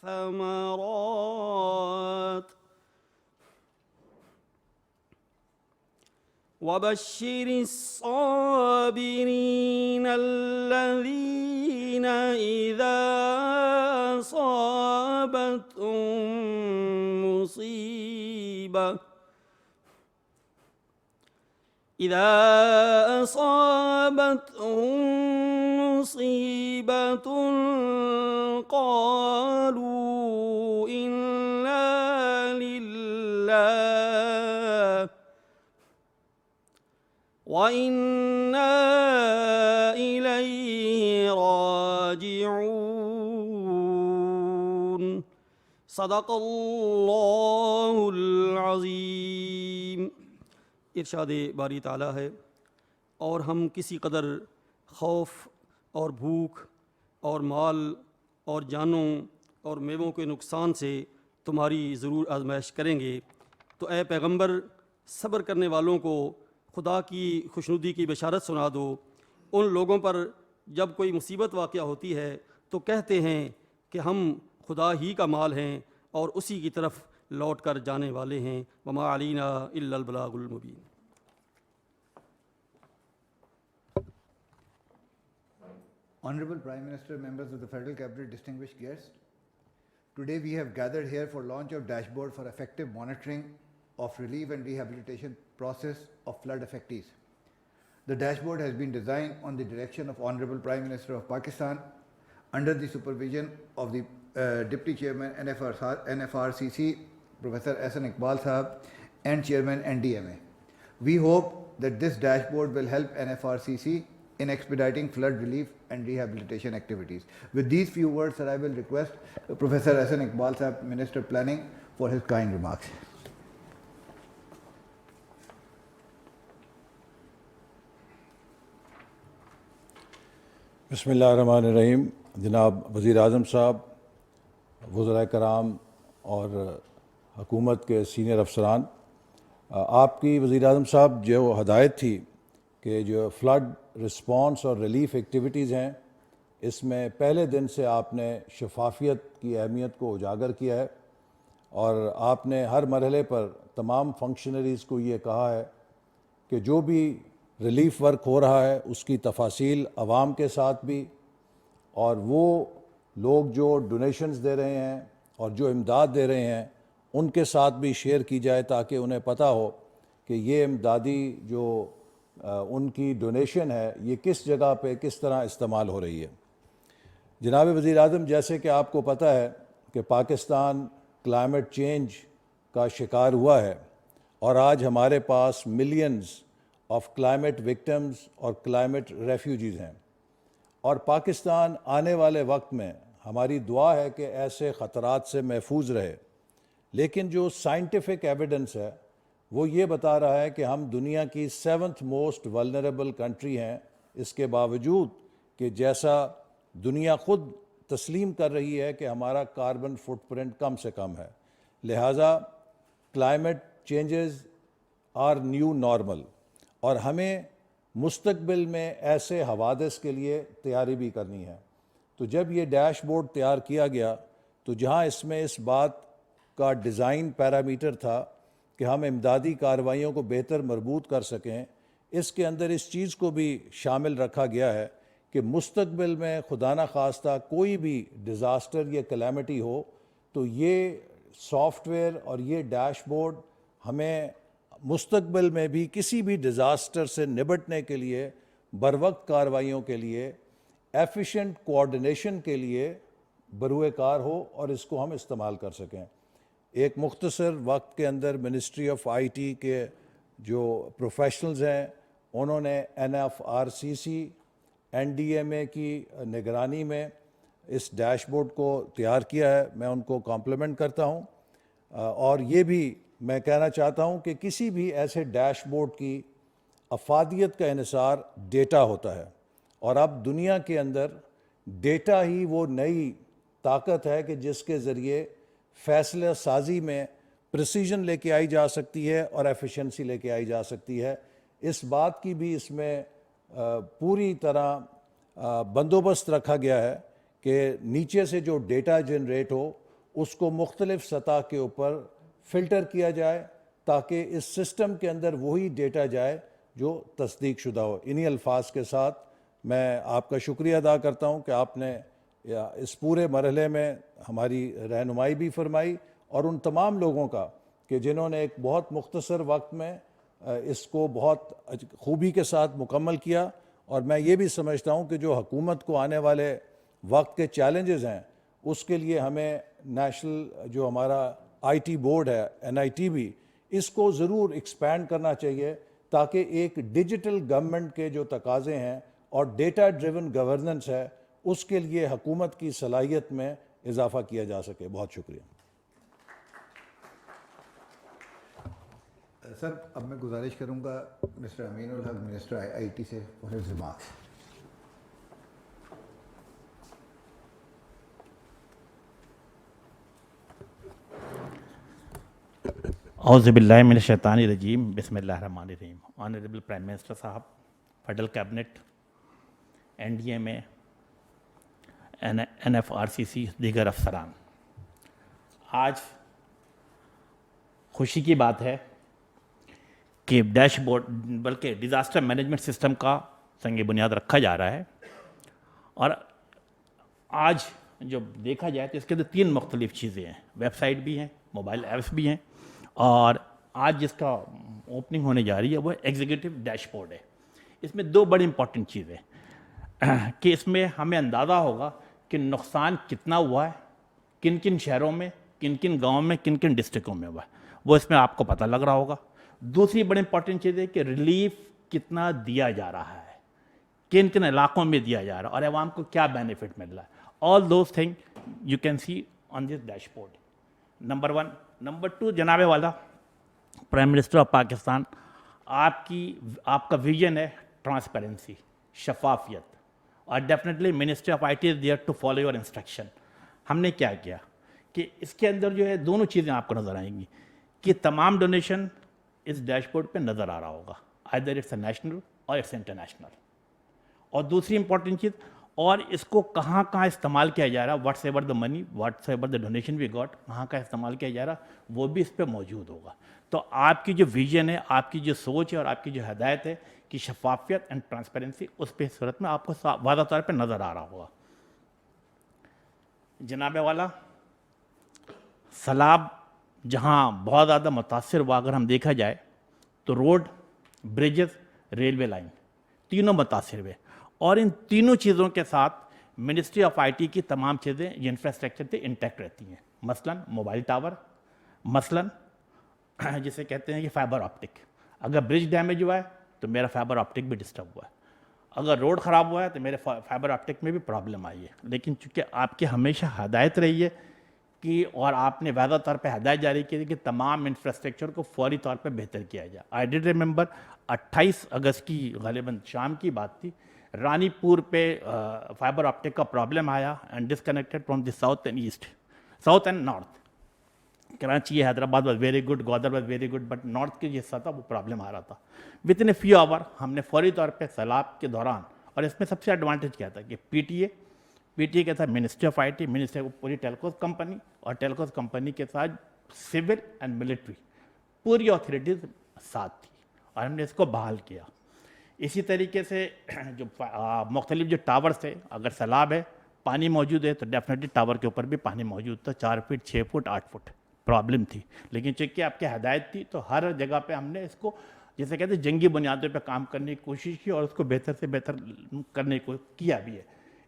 الثمرات وبشر الصابرين الذين إذا أصابتهم مصيبة قالوا إنا لله وإنا إليه راجعون صدق اللہ العظیم۔ ارشاد باری تعالیٰ ہے، اور ہم کسی قدر خوف اور بھوک اور مال اور جانوں اور میووں کے نقصان سے تمہاری ضرور آزمائش کریں گے، تو اے پیغمبر صبر کرنے والوں کو خدا کی خوشنودی کی بشارت سنا دو۔ ان لوگوں پر جب کوئی مصیبت واقع ہوتی ہے تو کہتے ہیں کہ ہم خدا ہی کا مال ہیں اور اسی کی طرف لوٹ کر جانے والے ہیں۔ وما علینا الا البلاغ المبین۔ Honorable Prime Minister, members of the Federal Cabinet, distinguished guests, today we have gathered here for launch of dashboard for effective monitoring of relief and rehabilitation process of flood affectees. The dashboard has been designed on the direction of Honorable Prime Minister of Pakistan under the supervision of the Deputy Chairman NFRCC, Professor Ehsan Iqbal Sahab, and Chairman NDMA. We hope that this dashboard will help NFRCC in expediting flood relief and rehabilitation activities. With these few words, sir, I will request Professor Ehsan Iqbal Sahab, Minister Planning, for his kind remarks. بسم اللہ الرحمن الرحیم۔ جناب وزیر اعظم صاحب، وزراء کرام اور حکومت کے سینئر افسران، آپ کی وزیر اعظم صاحب جو ہدایت تھی کہ جو فلڈ رسپانس اور ریلیف ایکٹیویٹیز ہیں، اس میں پہلے دن سے آپ نے شفافیت کی اہمیت کو اجاگر کیا ہے، اور آپ نے ہر مرحلے پر تمام فنکشنریز کو یہ کہا ہے کہ جو بھی ریلیف ورک ہو رہا ہے اس کی تفاصیل عوام کے ساتھ بھی، اور وہ لوگ جو ڈونیشنز دے رہے ہیں اور جو امداد دے رہے ہیں ان کے ساتھ بھی شیئر کی جائے، تاکہ انہیں پتہ ہو کہ یہ امدادی جو ان کی ڈونیشن ہے یہ کس جگہ پہ کس طرح استعمال ہو رہی ہے۔ جناب وزیر اعظم، جیسے کہ آپ کو پتہ ہے کہ پاکستان کلائمیٹ چینج کا شکار ہوا ہے، اور آج ہمارے پاس ملینز آف کلائمیٹ وکٹمز اور کلائمیٹ ریفیوجیز ہیں، اور پاکستان آنے والے وقت میں ہماری دعا ہے کہ ایسے خطرات سے محفوظ رہے۔ لیکن جو سائنٹیفک ایویڈنس ہے وہ یہ بتا رہا ہے کہ ہم دنیا کی 7th موسٹ ولنریبل کنٹری ہیں، اس کے باوجود کہ جیسا دنیا خود تسلیم کر رہی ہے کہ ہمارا کاربن فٹ پرنٹ کم سے کم ہے۔ لہٰذا climate changes are new normal, اور ہمیں مستقبل میں ایسے حوادث کے لیے تیاری بھی کرنی ہے۔ تو جب یہ ڈیش بورڈ تیار کیا گیا تو جہاں اس میں اس بات کا ڈیزائن پیرامیٹر تھا کہ ہم امدادی کارروائیوں کو بہتر مربوط کر سکیں، اس کے اندر اس چیز کو بھی شامل رکھا گیا ہے کہ مستقبل میں خدا نخواستہ کوئی بھی ڈیزاسٹر یا کلیمٹی ہو تو یہ سافٹ ویئر اور یہ ڈیش بورڈ ہمیں مستقبل میں بھی کسی بھی ڈیزاسٹر سے نبٹنے کے لیے، بروقت کارروائیوں کے لیے، ایفیشینٹ کوآرڈینیشن کے لیے بروئے کار ہو اور اس کو ہم استعمال کر سکیں۔ ایک مختصر وقت کے اندر منسٹری آف آئی ٹی کے جو پروفیشنلز ہیں انہوں نے NFRCC NDMA کی نگرانی میں اس ڈیش بورڈ کو تیار کیا ہے، میں ان کو کمپلیمنٹ کرتا ہوں۔ اور یہ بھی میں کہنا چاہتا ہوں کہ کسی بھی ایسے ڈیش بورڈ کی افادیت کا انحصار ڈیٹا ہوتا ہے، اور اب دنیا کے اندر ڈیٹا ہی وہ نئی طاقت ہے کہ جس کے ذریعے فیصلہ سازی میں پریسیجن لے کے آئی جا سکتی ہے اور ایفیشنسی لے کے آئی جا سکتی ہے۔ اس بات کی بھی اس میں پوری طرح بندوبست رکھا گیا ہے کہ نیچے سے جو ڈیٹا جنریٹ ہو اس کو مختلف سطح کے اوپر فلٹر کیا جائے تاکہ اس سسٹم کے اندر وہی ڈیٹا جائے جو تصدیق شدہ ہو۔ انہی الفاظ کے ساتھ میں آپ کا شکریہ ادا کرتا ہوں کہ آپ نے اس پورے مرحلے میں ہماری رہنمائی بھی فرمائی، اور ان تمام لوگوں کا کہ جنہوں نے ایک بہت مختصر وقت میں اس کو بہت خوبی کے ساتھ مکمل کیا۔ اور میں یہ بھی سمجھتا ہوں کہ جو حکومت کو آنے والے وقت کے چیلنجز ہیں اس کے لیے ہمیں نیشنل جو ہمارا آئی ٹی بورڈ ہے NITB، اس کو ضرور ایکسپینڈ کرنا چاہیے تاکہ ایک ڈیجیٹل گورنمنٹ کے جو تقاضے ہیں اور ڈیٹا ڈریون گورننس ہے اس کے لیے حکومت کی صلاحیت میں اضافہ کیا جا سکے۔ بہت شکریہ۔ سر اب میں گزارش کروں گا mister Amin ul Haq minister IT سے فار ہز ریمارکس۔ اعوذ باللہ من الشیطان الرجیم، بسم اللہ الرحمن الرحیم۔ آنریبل پرائم منسٹر صاحب، فیڈرل کیبنٹ، NDMA، NFRCC، دیگر افسران، آج خوشی کی بات ہے کہ ڈیش بورڈ بلکہ ڈیزاسٹر مینجمنٹ سسٹم کا سنگ بنیاد رکھا جا رہا ہے، اور آج جو دیکھا جائے تو اس کے اندر 3 مختلف چیزیں ہیں، ویب سائٹ بھی ہیں، موبائل ایپس بھی ہیں، اور آج جس کا اوپننگ ہونے جا رہی ہے وہ ایگزیکٹو ڈیش بورڈ ہے۔ اس میں 2 بڑی امپورٹنٹ چیزیں کہ اس میں ہمیں اندازہ ہوگا کہ نقصان کتنا ہوا ہے، کن کن شہروں میں، کن کن گاؤں میں، کن کن ڈسٹرکوں میں ہوا ہے، وہ اس میں آپ کو پتہ لگ رہا ہوگا۔ دوسری بڑی امپورٹنٹ چیز ہے کہ ریلیف کتنا دیا جا رہا ہے، کن کن علاقوں میں دیا جا رہا ہے، اور عوام کو کیا بینیفٹ مل رہا ہے۔ All those thing you can see on this dash board, number 1۔ Number 2، جناب والا پرائم منسٹر آف پاکستان، آپ کا ویژن ہے ٹرانسپیرنسی، شفافیت، اور definitely ministry of IT is there to follow your instruction. ہم نے کیا کیا کہ اس کے اندر جو ہے دونوں چیزیں آپ کو نظر آئیں گی کہ تمام ڈونیشن اس ڈیش بورڈ پہ نظر آ رہا ہوگا، آئدر اٹس اے نیشنل اور اٹس انٹرنیشنل۔ اور دوسری امپورٹنٹ چیز، اور اس کو کہاں کہاں استعمال کیا جا رہا ہے، whatsoever the money, whatsoever the donation we got, کہاں کہاں استعمال کیا جا رہا وہ بھی اس پہ موجود ہوگا۔ تو آپ کی جو ویژن ہے، آپ کی جو سوچ ہے، اور آپ کی جو ہدایت ہے کہ شفافیت اینڈ ٹرانسپیرنسی، اس پہ صورت میں آپ کو واضح طور پہ نظر آ رہا ہوگا۔ جناب والا، سیلاب جہاں بہت زیادہ متاثر ہوا، اگر ہم دیکھا جائے تو روڈ، بریجز، ریلوے لائن، تینوں متاثر ہوئے، اور ان تینوں چیزوں کے ساتھ منسٹری آف IT کی تمام چیزیں یہ انفراسٹرکچر سے انٹیکٹ رہتی ہیں، مثلاً موبائل ٹاور، مثلاً جسے کہتے ہیں کہ فائبر آپٹک۔ اگر برج ڈیمیج ہوا ہے تو میرا فائبر آپٹک بھی ڈسٹرب ہوا ہے، اگر روڈ خراب ہوا ہے تو میرے فائبر آپٹک میں بھی پرابلم آئی ہے۔ لیکن چونکہ آپ کی ہمیشہ ہدایت رہی ہے کہ، اور آپ نے واضح طور پہ ہدایت جاری کی کہ تمام انفراسٹرکچر کو فوری طور پہ بہتر کیا جائے۔ آئی ڈڈ ریممبر 28 اگست کی غالباً شام کی بات تھی، رانی پور پہ فائبر آپٹک کا پرابلم آیا and disconnected from the south and east, south and north. Karachi, Hyderabad was very good, Gwadar was very good, but north کے جو حصہ تھا وہ پرابلم آ رہا تھا۔ ود ان اے فیو آور ہم نے فوری طور پہ سیلاب کے دوران، اور اس میں سب سے ایڈوانٹیج کیا تھا کہ پی ٹی اے کے ساتھ منسٹری آف IT، منسٹری پوری ٹیلکوز کمپنی، اور ٹیلکوز کمپنی کے ساتھ سول اینڈ ملٹری پوری اتھارٹیز ساتھ تھی، اور ہم نے اس کو بحال کیا۔ اسی طریقے سے جو مختلف جو ٹاورس تھے، اگر سیلاب ہے، پانی موجود ہے، تو ڈیفینیٹلی ٹاور کے اوپر بھی پانی موجود تھا، 4 فٹ، 6 فٹ، 8 فٹ پرابلم تھی۔ لیکن چونکہ آپ کی ہدایت تھی تو ہر جگہ پہ ہم نے اس کو جیسے کہتے ہیں جنگی بنیادوں پہ کام کرنے کی کوشش کی، اور اس کو بہتر سے بہتر کرنے کو کیا بھی ہے۔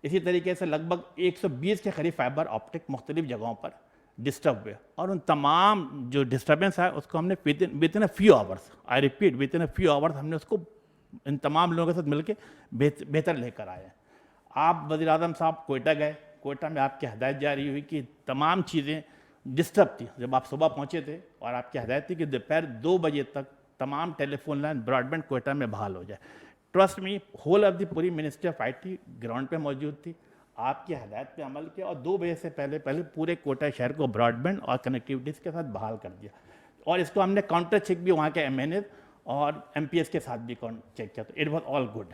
اسی طریقے سے لگ بھگ 120 کے قریب فائبر آپٹک مختلف جگہوں پر ڈسٹرب ہوئے، اور ان تمام جو ڈسٹربنس ہے اس کو ہم نے with in a few hours, I repeat with in a few hours, ہم نے اس کو ان تمام لوگوں کے ساتھ مل کے بہتر لے کر آئے ہیں۔ آپ وزیر اعظم صاحب کوئٹہ گئے، کوئٹہ میں آپ کی ہدایت جاری ہوئی کہ تمام چیزیں ڈسٹرب تھی، جب آپ صبح پہنچے تھے، اور آپ کی ہدایت تھی کہ دوپہر 2 بجے تک تمام telephone line broadband Quetta میں بحال ہو جائے۔ Trust me, whole of the پوری منسٹری آف IT گراؤنڈ پہ موجود تھی، آپ کی ہدایت پہ عمل کیا، اور 2 بجے سے پہلے پورے کوئٹہ شہر کو براڈ بینڈ اور کنیکٹیوٹیز کے ساتھ بحال کر دیا، اور اس کو ہم نے کاؤنٹر چیک بھی وہاں کے MNAs اور MPS کے ساتھ بھی چیک کیا، تو it was all good.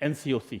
NCOC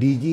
DG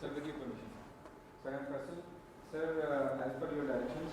Sir, with your permission. Sir, I'm Faisal. Sir, as per your directions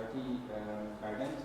IT guidance,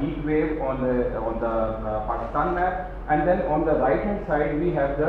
heat wave on the Pakistan map, and then on the right hand side we have the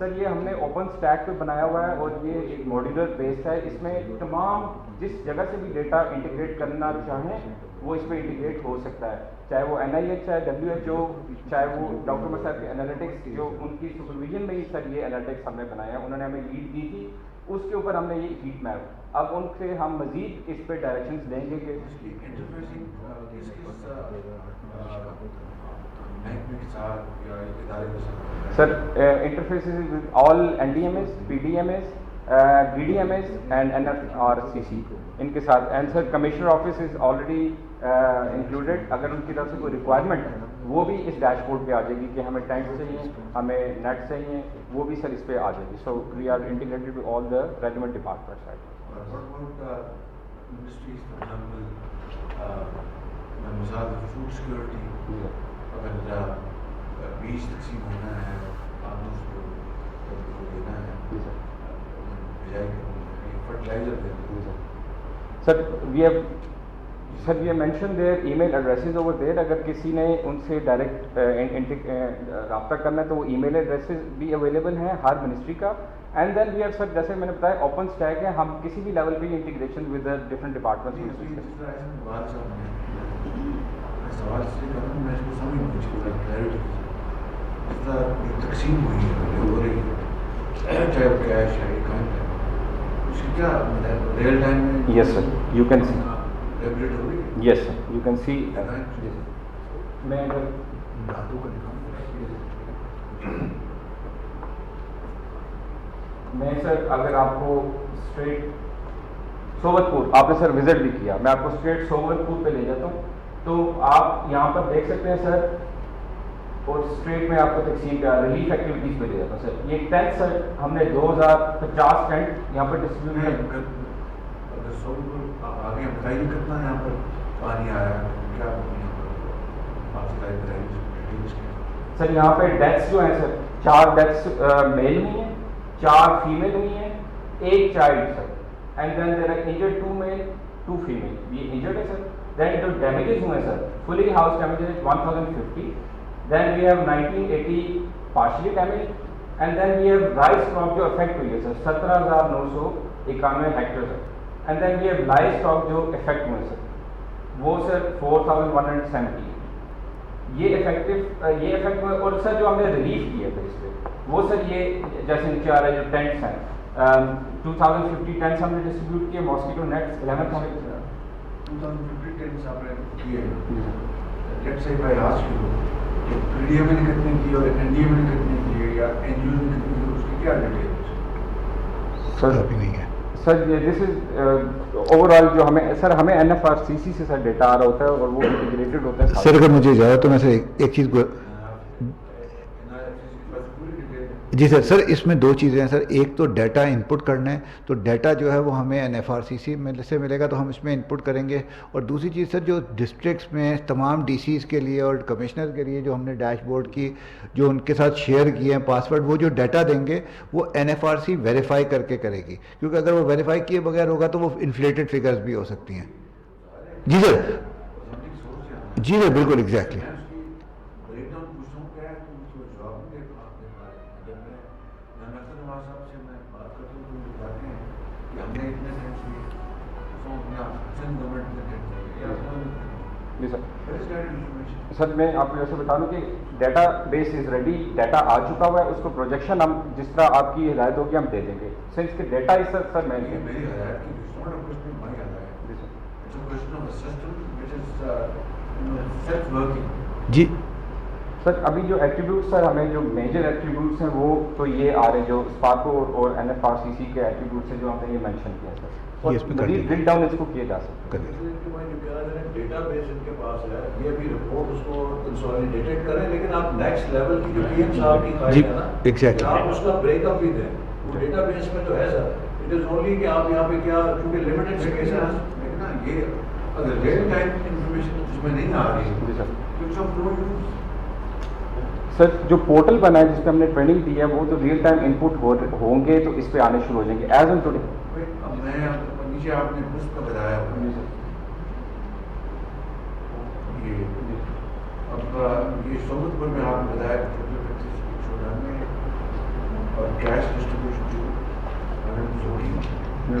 سر یہ ہم نے open stack پہ بنایا ہوا ہے اور یہ ایک ماڈیولر بیس ہے. اس میں تمام جس جگہ سے بھی ڈیٹا انٹیگریٹ کرنا چاہیں وہ اس پہ انٹیگریٹ ہو سکتا ہے, چاہے وہ NIH, چاہے WHO, چاہے وہ ڈاکٹر عمر صاحب کے انالیٹکس, جو ان کی سپرویژن میں ہی سر یہ انالیٹکس ہم نے بنایا ہے, انہوں نے ہمیں لیڈ دی تھی, اس کے اوپر ہم نے یہ ہیٹ میپ, اب ان سے ہم مزید اس پہ ڈائریکشنز لیں گے کہ sir interfaces with all NDMS, PDMS, DDMS and NFRCC ان کے ساتھ, and sir commissioner office is already included. اگر ان کی طرف سے کوئی ریکوائرمنٹ ہے وہ بھی اس ڈیش بورڈ پہ آ جائے گی کہ ہمیں ٹینکس چاہیے, ہمیں نیٹ چاہیے, وہ بھی سر اس پہ آ جائے گی. So we are integrated with all the relevant departments. Food security, اگر بیج تقسیم ہونا ہے, فارمرز کو دینا ہے, فرٹیلائزر دینا. Sir we have mention their email addresses over there. اگر کسی نے ان سے ڈائریکٹ رابطہ کرنا ہے تو وہ ای میل ایڈریسز بھی اویلیبل ہیں ہر منسٹری کا. اینڈ دین وی ہیو سر, جیسے میں نے بتایا اوپن اسٹیک ہے, ہم کسی بھی لیول پہ انٹیگریشن ود ڈفرنٹ ڈپارٹمنٹس. سوال سے کروں میں اس کو سمجھ نہیں چاہتا کلیئرٹی جس طرح تقسیم ہوئی ہے ہو رہی ہے, چاہے وہ کیش ہے اکاؤنٹ ہے, اس کی کیا ریئل ٹائم میں. یس سر, یو کین سی. ریگولیٹ ہو رہی ہے. یس سر, یو کین سی. میں اگر دھاتوں کا میں سر اگر آپ کو اسٹریٹ سوبت پور, آپ نے سر وزٹ بھی کیا, میں آپ کو اسٹریٹ سوبت پور پہ لے جاتا ہوں, تو آپ یہاں پر دیکھ سکتے ہیں سر, اور اسٹریٹ میں آپ کو تقسیم کا ریلیف ایکٹیویٹیز پہ لے جاتا ہوں سر. یہ ٹینٹ سر ہم نے 2050 ٹینٹ یہاں پر ڈسٹریبیوٹ کر. اگر سو آگے بتائیے کتنا یہاں پر پانی آیا ہے, کیا آپ سے بتائیے سر. یہاں پہ ڈیتھس جو ہیں سر, 4 ڈیتھس میل ہوئی ہیں, 4 فیمیل ہوئی ہیں, 1 child sir, and then there are injured 2 male 2 female, یہ انجرڈ ہے سر. Then the damages ہوئے sir, fully house damages 1050, then we have 1980 partially damaged, and then we have rice crop جو affect ہوئی ہے sir 17,991 hectare sir, and then we have livestock جو affect ہوئے sir, وہ sir 4170. یہ effect ہوئے. اور سر جو ہم نے ریلیف کیا تھا اس پہ وہ سر یہ جیسے نیچے آ رہا ہے جو ٹینٹس ہیں, 2050 ٹینٹس ہم نے ڈسٹریبیوٹ کیے, ماسکیٹو نیٹس 11,000. 2050 ٹینٹس آپ نے کیے ہیں. لیٹس سے میں آج کی PDM نے کتنے کی اور NDM نے کتنے کیے یا NGO نے کتنے کی, اس کی کیا ڈیٹیل ہے سر؟ ابھی نہیں ہے سر. دس از اوور آل جو ہمیں NFRCC سے سر ڈیٹا آ رہا ہوتا ہے اور وہ انٹیگریٹڈ ہوتا ہے. سر اگر مجھے اجازت تو میں سے ایک چیز کو جی سر اس میں 2 چیزیں ہیں سر. ایک تو ڈیٹا ان پٹ کرنا ہے, تو ڈیٹا جو ہے وہ ہمیں NFRCC سے ملے گا تو ہم اس میں ان پٹ کریں گے. اور دوسری چیز سر جو ڈسٹرکٹس میں تمام DCs کے لیے اور کمشنر کے لیے جو ہم نے ڈیش بورڈ کی جو ان کے ساتھ شیئر کیے ہیں پاسورڈ, وہ جو ڈیٹا دیں گے وہ NFRC ویریفائی کر کے کرے گی, کیونکہ اگر وہ ویریفائی کیے بغیر ہوگا تو وہ انفلیٹڈ فگرز بھی ہو سکتی ہیں. جی سر, جی سر بالکل ایگزیکٹلی. سر میں آپ کو ایسے بتا دوں کہ database is ready, data آ چکا ہوا ہے, اس کو پروجیکشن ہم جس طرح آپ کی ہدایت ہوگی ہم دے دیں گے. سنس کہ ڈیٹا از سر میں جی سر ابھی جو ایٹریبیوٹس سر ہمیں جو میجر ایٹریبیوٹس ہیں وہ تو یہ آ رہے ہیں جو اسپارکو اور NFRCC کے ایٹریبیوٹس ہیں جو ہم نے یہ مینشن کیا سر, اور مزید ڈرل ڈاؤن اس کو کیا جا سکتا ہے. ڈیٹا بیس ان کے پاس ہے, یہ بھی رپورٹ اس کو کنسولیڈیٹڈ کریں, لیکن آپ نیکسٹ لیول کی جو PM صاحب کی خواہش ہے نا, ایگزیکٹلی آپ اس کا بریک اپ بھی دیں. وہ ڈیٹا بیس میں تو ہے سر, اٹ از اونلی کہ آپ یہاں پہ کیا چونکہ لمیٹڈ اسپیس ہے, لیکن یہ اگر ریئل ٹائم انفارمیشن اس میں نہیں آ رہی ہے سر جو پورٹل بنا ہے جس پہ ہم نے ٹریننگ دی ہے وہ تو ریئل ٹائم ان پٹ ہوں گے تو اس پہ آنے شروع ہو جائیں گے ایز آن ٹوڈے. میں نیچے آپ نے اس کا بتایا اب یہ صحبت پر میں آپ نے بتایا اور cash distribution to 114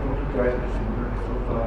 total cash distributed so far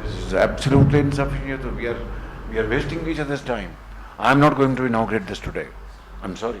This is absolutely insufficient. We are wasting each other's time. I am not going to inaugurate this today. I'm sorry.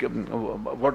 what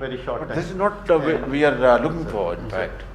very short time. This is not we are looking for in fact.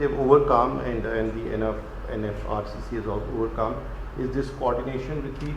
they've overcome and the NFRCC has also overcome is this coordination with the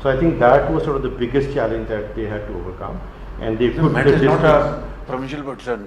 So I think that was sort of the biggest challenge that they had to overcome and they could. That is not a provincial person.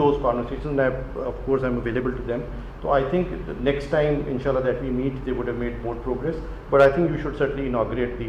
those conversations and of course I'm available to them so I think the next time inshallah that we meet they would have made more progress but I think you should certainly inaugurate the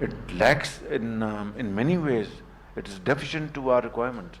it lacks in many ways it is deficient to our requirements.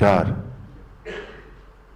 4।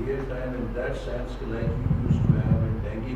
real time in that sense like you used to have in dengue,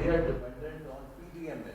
they are dependent on PDMA।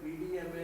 PDMA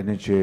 NHA,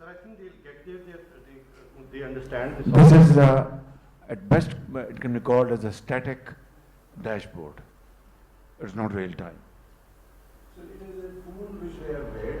Sir, I think they'll get there. They understand this. This is at best it can be called as a static dashboard. It's not real time. So it is a tool which they have made।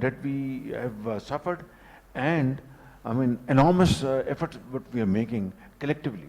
that we have suffered, and I mean enormous efforts what we are making collectively.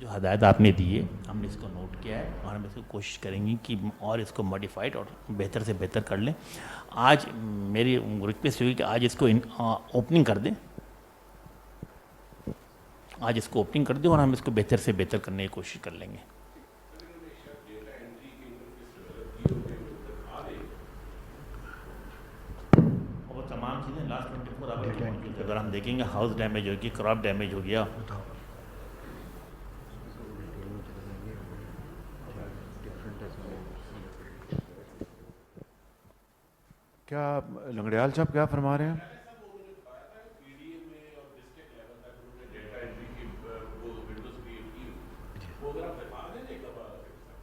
جو ہدایت آپ نے دی ہے ہم نے اس کو note کیا ہے اور ہم اس کو کوشش کریں گے کہ اور اس کو ماڈیفائڈ اور بہتر سے بہتر کر لیں. آج میری ریکویسٹ ہوئی کہ آج اس کو اوپننگ کر دیں, آج اس کو اوپننگ کر دیں اور ہم اس کو بہتر سے بہتر کرنے کی کوشش کر لیں گے. اور تمام چیزیں لاسٹ 24 آور میں موجود ہے. اگر ہم دیکھیں گے ہاؤس ڈیمیج ہو گیا, کراپ ڈیمیج ہو گیا, کیا لنگڑیال صاحب کیا فرما رہے ہیں؟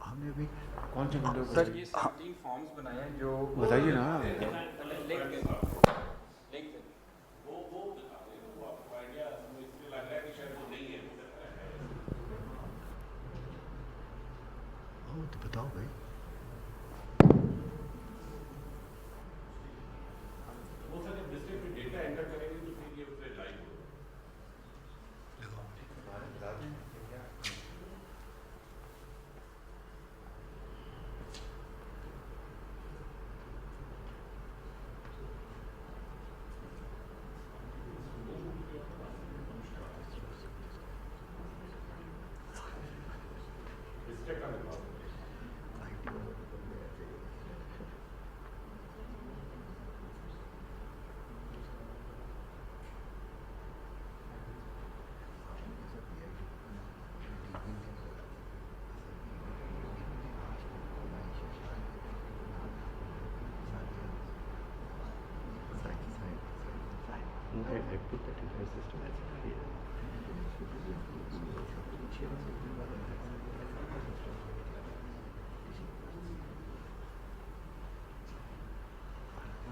ہم نے بھی کون سے سر یہ 17 فارمز بنائے ہیں جو بتائیے نا. تو بتاؤ بھائی. I put that in my system as a idea.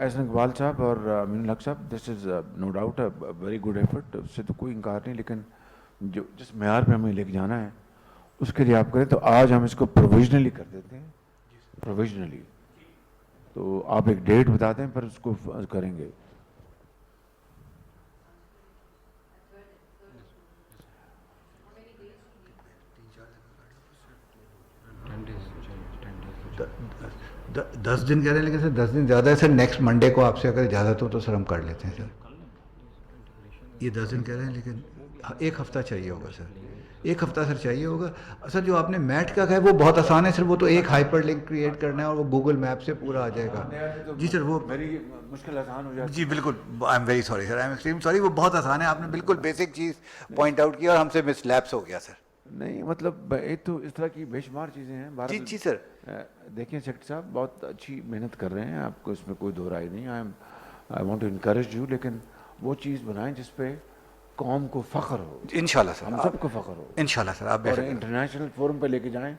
احسن اقبال صاحب اور Amin ul-Haq sahib. This is no doubt very good effort, اس سے تو کوئی انکار نہیں, لیکن جو جس معیار پہ ہمیں لے کے جانا ہے اس کے لیے آپ کریں. تو آج ہم اس کو پروویژنلی کر دیتے ہیں, پروویژنلی. تو آپ ایک ڈیٹ بتا دیں پھر اس کو کریں گے. دس دن کہہ رہے ہیں لیکن سر 10 دن زیادہ ہے سر. نیکسٹ منڈے کو آپ سے اگر اجازت ہو تو سر ہم کر لیتے ہیں سر. یہ 10 دن کہہ رہے ہیں لیکن ایک ہفتہ چاہیے ہوگا سر, ایک ہفتہ سر چاہیے ہوگا. سر جو آپ نے میٹ کا کہا ہے وہ بہت آسان ہے سر, وہ تو ایک ہائپر لنک کریٹ کرنا ہے اور وہ گوگل میپ سے پورا آ جائے گا. جی سر وہ میری مشکل آسان ہو جاتی. جی بالکل, I am very sorry sir, I am extreme sorry. وہ بہت آسان ہے, آپ نے بالکل بیسک چیز پوائنٹ آؤٹ کیا اور ہم سے مس لیپس ہو گیا سر. نہیں مطلب ایک تو اس طرح کی بے شمار چیزیں ہیں. جی جی سر. دیکھیں سیکٹری صاحب بہت اچھی محنت کر رہے ہیں, آپ کو اس میں کوئی دو رائے نہیں. I want to encourage you, لیکن وہ چیز بنائیں جس پہ قوم کو فخر ہو. انشاءاللہ سر, ہم سب کو فخر ہو. انشاءاللہ سر. آپ اور انٹرنیشنل فورم پہ لے کے جائیں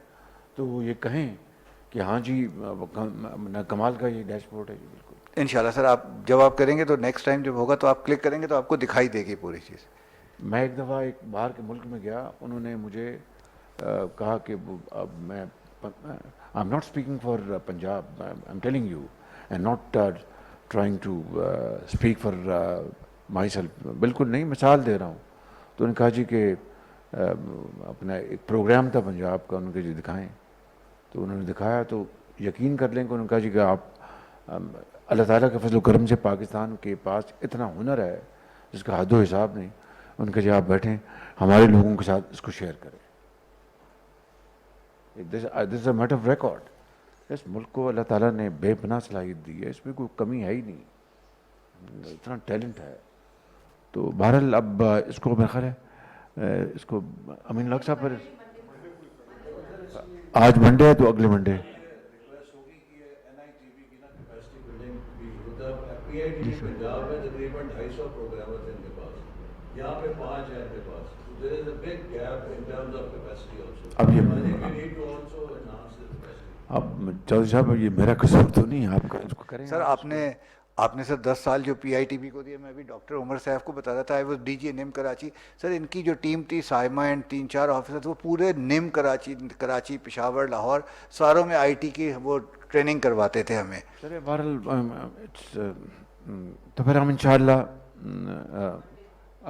تو وہ یہ کہیں کہ ہاں جی کمال کا یہ ڈیش بورڈ ہے. بالکل انشاءاللہ سر. آپ جب آپ کریں گے تو نیکسٹ ٹائم جب ہوگا تو آپ کلک کریں گے تو آپ کو دکھائی دے گی پوری چیز. میں ایک دفعہ ایک باہر کے ملک میں گیا, انہوں نے مجھے کہا کہ اب میں I am not speaking for Punjab, I am telling you and not trying to speak for myself. بالکل نہیں, مثال دے رہا ہوں. تو انہوں نے کہا جی کہ اپنا ایک پروگرام تھا پنجاب کا, ان کے جی دکھائیں. تو انہوں نے دکھایا تو یقین کر لیں کہ انہوں نے کہا جی کہ آپ اللہ تعالیٰ کے فضل و کرم سے پاکستان کے پاس اتنا ہنر ہے جس کا حد و حساب نہیں. ان کے جی آپ بیٹھیں ہمارے لوگوں کے ساتھ اس کو شیئر کریں. دس از اے میٹر آف ریکارڈ. اس ملک کو اللہ تعالیٰ نے بے پناہ صلاحیت دی ہے, اس میں کوئی کمی ہے ہی نہیں, اتنا ٹیلنٹ ہے. تو بہرحال اب اس کو میرا خیال ہے اس کو امین الحق صاحب پر آج منڈے ہے تو اگلے منڈے. پنجاب میں تقریباً 250 پروگرامرز ہیں ان کے پاس, یہاں پہ 5 ہیں ان کے پاس. So there is a big gap in terms of capacity also. اب یہ I think we need to also enhance the capacity. اب چودھری صاحب یہ میرا قصور تو نہیں ہے, آپ کا اس کو کریں. سر آپ نے آپ نے سر 10 سال جو پی آئی ٹی بی کو دیا, میں ابھی ڈاکٹر عمر صاحب کو بتا رہا تھا, آئی واز ڈی جی نیم کراچی. سر ان کی جو ٹیم تھی سائمہ اینڈ 3-4 آفیسر, وہ پورے نیم کراچی پشاور لاہور ساروں میں آئی ٹی کی وہ ٹریننگ کرواتے تھے ہمیں. سر بہرحال تو پھر ہم انشاءاللہ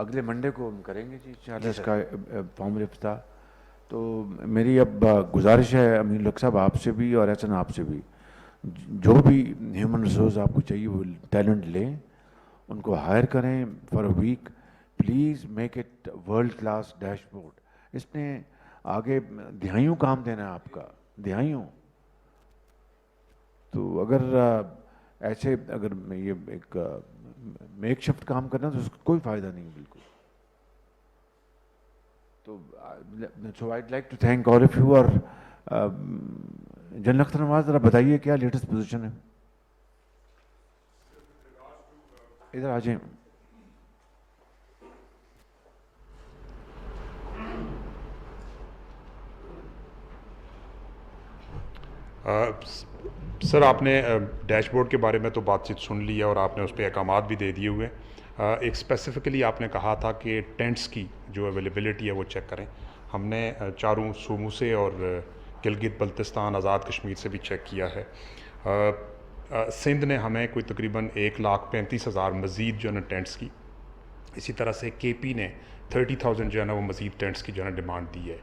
اگلے منڈے کو ہم کریں گے جی انشاءاللہ اس کا فارمل افتتاح. تو میری اب گزارش ہے امین الحق صاحب آپ سے بھی اور احسن آپ سے بھی, جو بھی ہیومن ریسورس آپ کو چاہیے وہ ٹیلنٹ لیں, ان کو ہائر کریں for a week. Please make it world class dashboard. اس نے آگے دہائیوں کام دینا ہے آپ کا, دہائیوں. تو اگر ایسے اگر یہ ایک میک شفٹ کام کرنا تو اس کا کوئی فائدہ نہیں بالکل. تو so I'd like to thank all of you. اور جنرل اختر نواز ذرا بتائیے کیا لیٹسٹ پوزیشن ہے, ادھر آ جائیں. سر آپ نے ڈیش بورڈ کے بارے میں تو بات چیت سن لی ہے اور آپ نے اس پہ احکامات بھی دے دیے ہوئے. ایک اسپیسیفکلی آپ نے کہا تھا کہ ٹینٹس کی جو اویلیبلٹی ہے وہ چیک کریں. ہم نے چاروں صوبوں سے اور گلگت بلتستان آزاد کشمیر سے بھی چیک کیا ہے. سندھ نے ہمیں کوئی تقریباً 1,35,000 مزید جو ہے نا ٹینٹس کی, اسی طرح سے کے پی نے 30,000 جو ہے نا وہ مزید ٹینٹس کی جو ہے نا ڈیمانڈ دی ہے.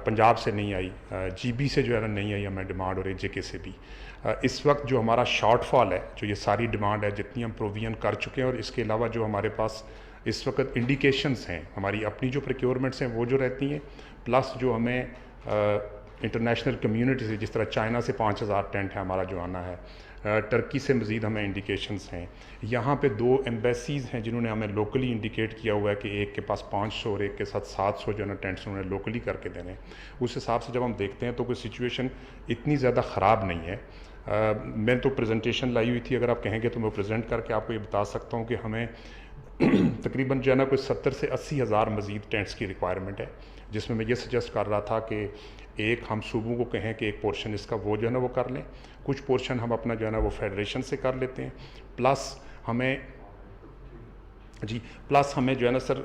پنجاب سے نہیں آئی, جی بی سے جو ہے نا نہیں آئی ہمیں ڈیمانڈ, اور اے جے کے سے بھی. اس وقت جو ہمارا شارٹ فال ہے, جو یہ ساری ڈیمانڈ ہے جتنی ہم پروویژن کر چکے ہیں, اور اس کے علاوہ جو ہمارے پاس اس وقت انڈیکیشنز ہیں ہماری اپنی جو پریکیورمنٹس ہیں وہ جو رہتی ہیں, پلس جو ہمیں انٹرنیشنل کمیونٹی سے, جس طرح چائنا سے 5,000 ٹینٹ ہے ہمارا جو آنا ہے, ٹرکی سے مزید ہمیں انڈیکیشنز ہیں. یہاں پہ 2 ایمبیسیز ہیں جنہوں نے ہمیں لوکلی انڈیکیٹ کیا ہوا ہے کہ ایک کے پاس 500 اور ایک کے ساتھ 700 جو ہے نا ٹینٹس انہوں نے لوکلی کر کے دینے. اس حساب سے جب ہم دیکھتے ہیں تو کوئی سچویشن اتنی زیادہ خراب نہیں ہے. میں تو پریزنٹیشن لائی ہوئی تھی, اگر آپ کہیں گے تو میں پریزنٹ کر کے آپ کو یہ بتا سکتا ہوں کہ ہمیں تقریباً جو ہے نا کوئی 70 سے 80 ہزار مزید ٹینٹس کی ریکوائرمنٹ ہے, جس میں یہ سجیسٹ کر رہا تھا کہ ایک ہم صوبوں کو کہیں کہ ایک پورشن اس کا وہ جو ہے نا وہ کر لیں, کچھ پورشن ہم اپنا جو ہے نا وہ فیڈریشن سے کر لیتے ہیں, پلس ہمیں جو ہے نا سر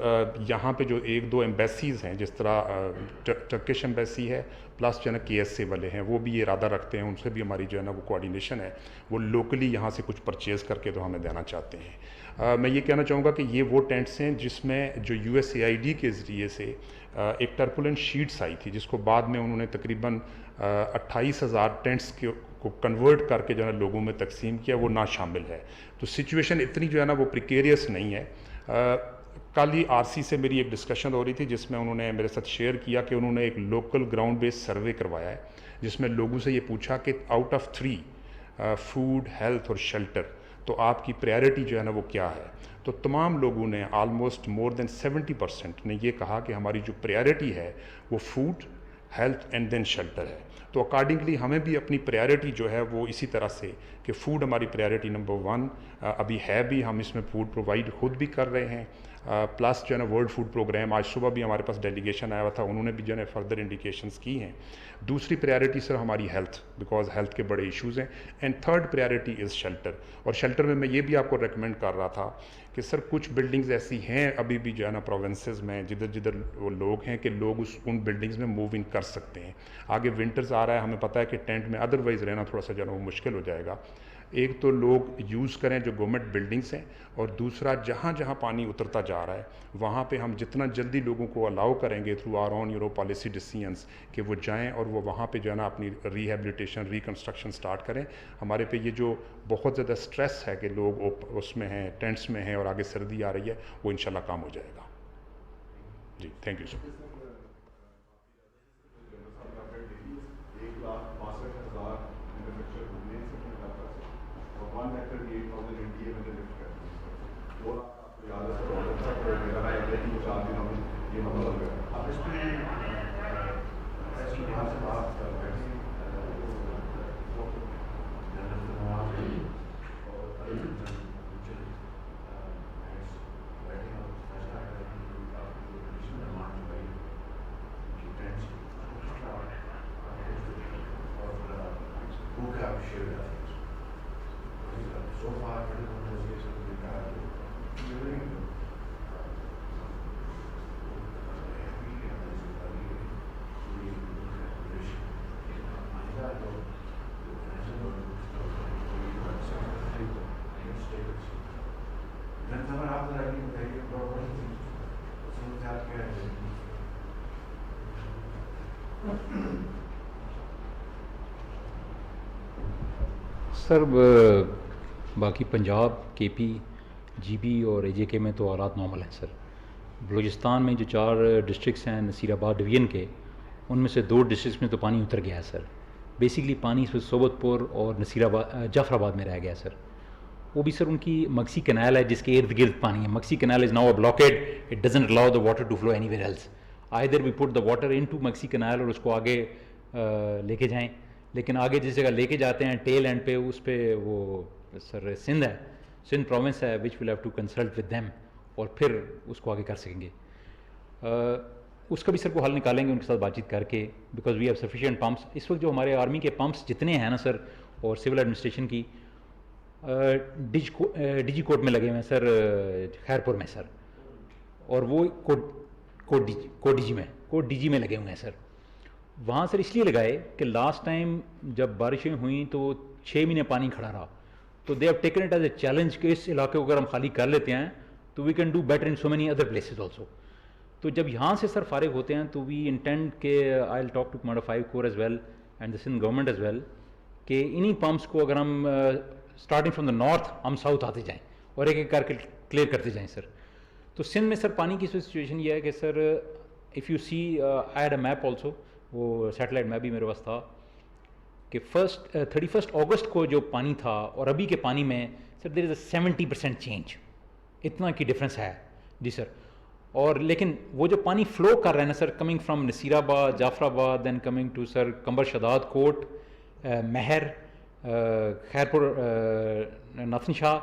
یہاں پہ جو 1-2 ایمبیسیز ہیں, جس طرح ٹرکش ایمبیسی ہے, پلس جو ہے نا کے ایس اے والے ہیں, وہ بھی یہ ارادہ رکھتے ہیں, ان سے بھی ہماری جو ہے نا وہ کوآرڈینیشن ہے, وہ لوکلی یہاں سے کچھ پرچیز کر کے تو ہمیں دینا چاہتے ہیں. میں یہ کہنا چاہوں گا کہ یہ وہ ٹینٹس ہیں جس میں جو U S A I D کے ذریعے سے ایک ٹرپولنٹ شیٹس آئی تھی, جس کو بعد میں انہوں نے تقریباً 28,000 ٹینٹس کو کنورٹ کر کے جو ہے نا لوگوں میں تقسیم کیا, وہ نہ شامل ہے. تو سچویشن اتنی جو ہے نا وہ پریکیریس نہیں ہے. کل ہی آر سی سے میری ایک ڈسکشن ہو رہی تھی, جس میں انہوں نے میرے ساتھ شیئر کیا کہ انہوں نے ایک لوکل گراؤنڈ بیس سروے کروایا ہے, جس میں لوگوں سے یہ پوچھا کہ آؤٹ آف 3 فوڈ, ہیلتھ اور شیلٹر, تو آپ کی پریارٹی جو ہے نا وہ کیا ہے. تو تمام لوگوں نے آلموسٹ مور دین 70% نے یہ کہا کہ ہماری جو پریارٹی ہے وہ food, health and then shelter ہے. تو اکارڈنگلی ہمیں بھی اپنی پریارٹی جو ہے وہ اسی طرح سے کہ فوڈ ہماری پریارٹی نمبر 1 ابھی ہے بھی, ہم اس میں فوڈ پرووائڈ خود بھی کر رہے ہیں, پلس جو ہے نا ورلڈ فوڈ پروگرام آج صبح بھی ہمارے پاس ڈیلیگیشن آیا ہوا تھا, انہوں نے بھی جو ہے فردر انڈیکیشنز کی ہیں. دوسری پریارٹی سر ہماری ہیلتھ, بیکاز ہیلتھ کے بڑے ایشوز ہیں, and third priority is shelter. اور شیلٹر میں یہ بھی آپ کو ریکمینڈ کر رہا تھا کہ سر کچھ بلڈنگز ایسی ہیں ابھی بھی جو ہے نا پروونسز میں, جدھر وہ لوگ ہیں کہ لوگ ان بلڈنگز میں موو ان کر سکتے ہیں. آگے ونٹرز آ رہا ہے, ہمیں پتہ ہے کہ ٹینٹ میں ادروائز رہنا تھوڑا سا جو ہے نا وہ مشکل ہو جائے گا. ایک تو لوگ یوز کریں جو گورنمنٹ بلڈنگس ہیں, اور دوسرا جہاں جہاں پانی اترتا جا رہا ہے وہاں پہ ہم جتنا جلدی لوگوں کو الاؤ کریں گے تھرو آر اون پالیسی ڈیسیژنس کہ وہ جائیں اور وہ وہاں پہ جو ہے نا اپنی ریہیبلیٹیشن, ریکنسٹرکشن سٹارٹ کریں. ہمارے پہ یہ جو بہت زیادہ سٹریس ہے کہ لوگ اس میں ہیں, ٹینٹس میں ہیں, اور آگے سردی آ رہی ہے, وہ انشاءاللہ کام ہو جائے گا. جی thank you sir. So far, sir باقی پنجاب کے پی جی بی اور اے جے کے میں تو حالات نارمل ہیں سر. بلوچستان میں جو 4 ڈسٹرکٹس ہیں نصیر آباد ڈویژن کے, ان میں سے 2 ڈسٹرکٹس میں تو پانی اتر گیا ہے سر. بیسکلی پانی اس وقت صوبت پور اور نصیر آباد جعفر آباد میں رہ گیا سر. وہ بھی سر ان کی مکسی کینال ہے جس کے ارد گرد پانی ہے. مکسی canal is now a blockade, it doesn't allow the water to flow anywhere else. Either we put the water into مکسی کینال اور اس کو آگے لے کے جائیں, لیکن آگے جس جگہ لے کے جاتے ہیں ٹیل اینڈ پہ اس پہ وہ سر سندھ ہے, سندھ پروونس ہے, which will have to consult with them, اور پھر اس کو آگے کر سکیں گے. اس کا بھی سر کو حل نکالیں گے ان کے ساتھ بات چیت کر کے, because we have sufficient pumps. اس وقت جو ہمارے آرمی کے پمپس جتنے ہیں نا سر, اور سول ایڈمنسٹریشن کی ڈی جی کوٹ میں لگے ہوئے ہیں سر, خیرپور میں سر, اور وہ کوٹ ڈی جی میں لگے ہوئے ہیں سر. وہاں سر اس لیے لگائے کہ لاسٹ ٹائم جب بارشیں ہوئیں تو 6 مہینے پانی کھڑا رہا, تو they have taken it as a challenge کہ اس علاقے کو اگر ہم خالی کر لیتے ہیں تو we can do better in so many other places also. تو جب یہاں سے سر فارغ ہوتے ہیں تو وی انٹینڈ کہ I will talk to commander 5 corps as well and the Sindh government as well, کہ انہی پمپس کو اگر ہم اسٹارٹنگ فرام دا نارتھ ہم ساؤتھ آتے جائیں اور ایک ایک کر کے کلیئر کرتے جائیں سر. تو سندھ میں سر پانی کی سچویشن یہ ہے کہ sir if you see I had a map also, وہ سیٹلائٹ میپ بھی میرے پاس تھا, کہ 31 اگست کو جو پانی تھا اور ابھی کے پانی میں سر دیر از اے 70% چینج, اتنا کی ڈفرینس ہے جی سر. اور لیکن وہ جو پانی فلو کر رہا ہے نا سر, کمنگ فرام نصیر آباد, جعفر آباد, دین کمنگ ٹو سر کمبر شداد کوٹ, مہر, خیرپور, ناتن شاہ,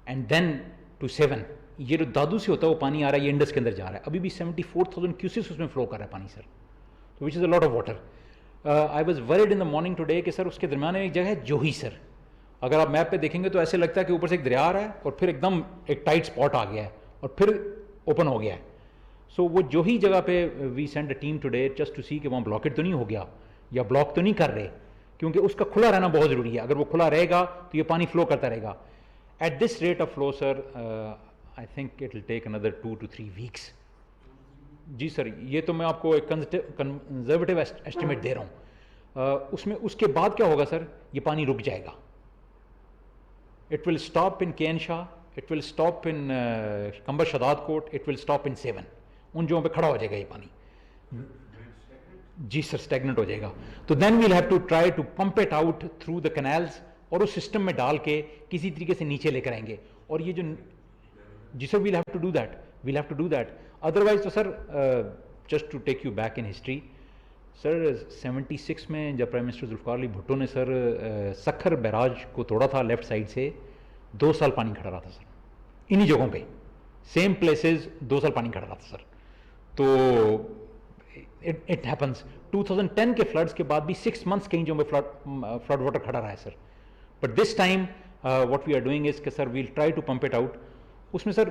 اینڈ دین ٹو 7, یہ جو دادو سے ہوتا ہے وہ پانی آ رہا ہے, یہ انڈس کے اندر جا رہا ہے. ابھی بھی 74,000 کیوسز اس میں فلو کر رہا ہے پانی سر, تو which is a lot of water. I was word in the morning today کہ سر اس کے درمیان میں ایک جگہ ہے جوہی سر, اگر آپ میپ پہ دیکھیں گے تو ایسے لگتا ہے کہ اوپر سے ایک دریا آ رہا ہے اور پھر ایک دم ایک ٹائٹ اسپاٹ آ گیا ہے اور پھر اوپن ہو گیا ہے. سو وہ جوہی جگہ پہ we send a team today just to see کہ وہاں بلاکیٹ تو نہیں ہو گیا یا بلاک تو نہیں کر رہے, کیونکہ اس کا کھلا رہنا بہت ضروری ہے. اگر وہ کھلا رہے گا تو یہ پانی فلو کرتا رہے گا. At this rate of flow sir I think it will take اندر 2 to 3 weeks. جی سر, یہ تو میں آپ کو ایک کنزرویٹو ایسٹیمیٹ دے رہا ہوں. اس میں اس کے بعد کیا ہوگا سر, یہ پانی رک جائے گا. It will stop in Kin Shah, it will stop in Kambar Shahdadkot, it will stop in 7, ان جگہوں پہ کھڑا ہو جائے گا یہ پانی. جی سر, اسٹیگنٹ ہو جائے گا. تو then we'll have to try to pump it out through the canals, اور اس سسٹم میں ڈال کے کسی طریقے سے نیچے لے کر آئیں گے. اور یہ جو جی sir we'll have to do that, we'll have to do that. Otherwise تو sir just to take you back in history sir, 76 میں جب پرائم منسٹر ذوالفقار علی بھٹو نے سر سکھر بیراج کو توڑا تھا لیفٹ سائڈ سے, 2 سال پانی کھڑا رہا تھا سر انہی جگہوں پہ, سیم پلیسز 2 سال پانی کھڑا رہا تھا سر. تو اٹ ہیپنس. 2010 کے فلڈس کے بعد بھی 6 months کہیں جگہوں پہ فلڈ واٹر کھڑا رہا ہے sir. But this time what we are doing is کہ sir we'll try to pump it out. اس میں سر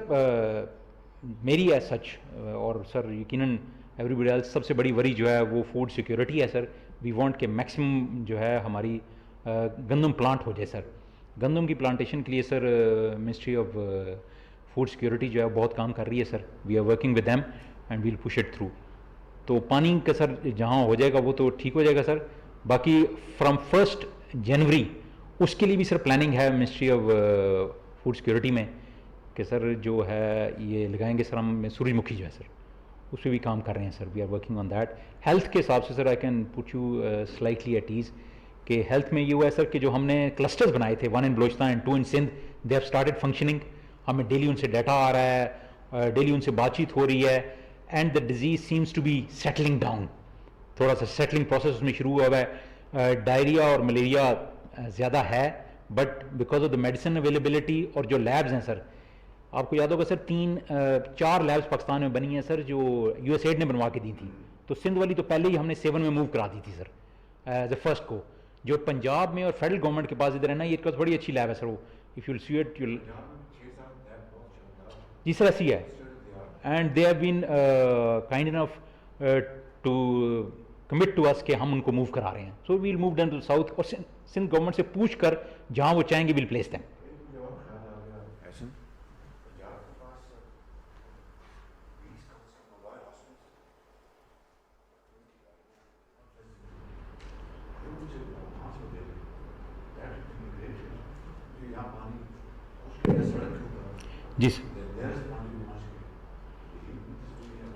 میری ایز سچ اور سر یقیناً ایوری بڈی ایلس سب سے بڑی وری جو ہے وہ فوڈ سیکورٹی ہے سر. وی وانٹ کہ میکسیمم جو ہے ہماری گندم پلانٹ ہو جائے سر. گندم کی پلانٹیشن کے لیے sir ministry of food security جو ہے بہت کام کر رہی ہے sir. We are working with them and we'll push it through. تو پانی کا سر جہاں ہو جائے گا وہ تو ٹھیک ہو جائے گا سر. باقی فرام 1 جنوری اس کے لیے بھی سر پلاننگ ہے منسٹری آف فوڈ سیکورٹی میں کہ سر جو ہے یہ لگائیں گے سر ہم سورج مکھی جو ہے سر, اس پہ بھی کام کر رہے ہیں sir. We are working on that. Health کے حساب سے sir I can put you slightly at ease کہ ہیلتھ میں یہ ہوا ہے سر کہ جو ہم نے کلسٹرز بنائے تھے 1 in Balochistan and 2 in Sindh, they have started functioning. ہمیں ڈیلی ان سے ڈیٹا آ رہا ہے, ڈیلی ان سے بات چیت ہو رہی ہے, and the disease seems to be settling down. تھوڑا سا سیٹلنگ پروسیس اس میں شروع ہوا ہے. ڈائریا اور ملیریا زیادہ ہے but because of the medicine availability اور جو لیبز ہیں سر, آپ کو یاد ہوگا سر 4 لیبز پاکستان میں بنی ہیں سر جو یو ایس ایڈ نے بنوا کے دی تھی. تو سندھ والی تو پہلے ہی ہم نے 7 میں موو کرا دی تھی سر ایز اے فرسٹ کو. جو پنجاب میں اور فیڈرل گورنمنٹ کے پاس ادھر ہے نا, یہ بڑی اچھی لیب ہے سر. وہ اف یو سی اٹ جی سر ایسی ہے. And they have been kind enough to commit to اس کہ ہم ان کو موو کرا رہے ہیں. So we'll move down to south, اور سندھ گورنمنٹ سے پوچھ کر جہاں وہ چاہیں گے ویل پلیس دیم. جی sir.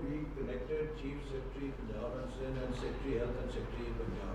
we connected Chief Secretary Punjab and Sindh and Secretary Health and Secretary Punjab.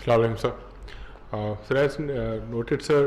Assalamualaikum sir. Sir, as noted sir,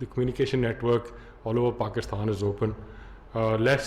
the communication network all over Pakistan is open. Less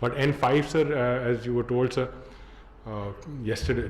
but N5 sir, as you were told sir, yesterday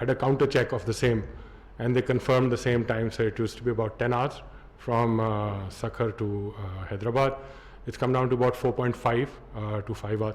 had a counter check of the same and they confirmed the same time sir. It used to be about 10 hours from Sakhar to Hyderabad. It's come down to about 4.5 to 5 hours.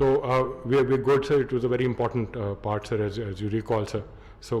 So we're good sir. It was a very important part sir, as you recall sir. So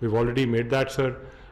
We've already made that sir.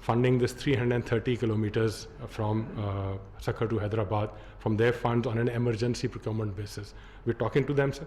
funding this 330 kilometers from Sakhar to Hyderabad from their funds on an emergency procurement basis. We're talking to them sir.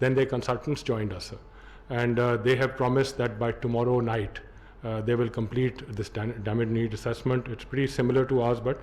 then their consultants joined us sir. And they have promised that by tomorrow night they will complete this damage need assessment. It's pretty similar to ours, but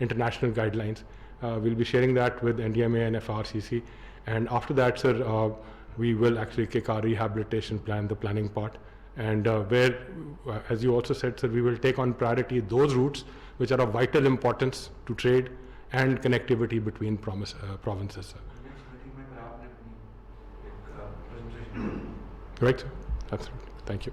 international guidelines. We'll be sharing that with NDMA and FRCC, and after that sir we will actually kick our rehabilitation plan, the planning part, and where as you also said sir, we will take on priority those routes which are of vital importance to trade and connectivity between provinces sir. Right sir, that's right. Thank you.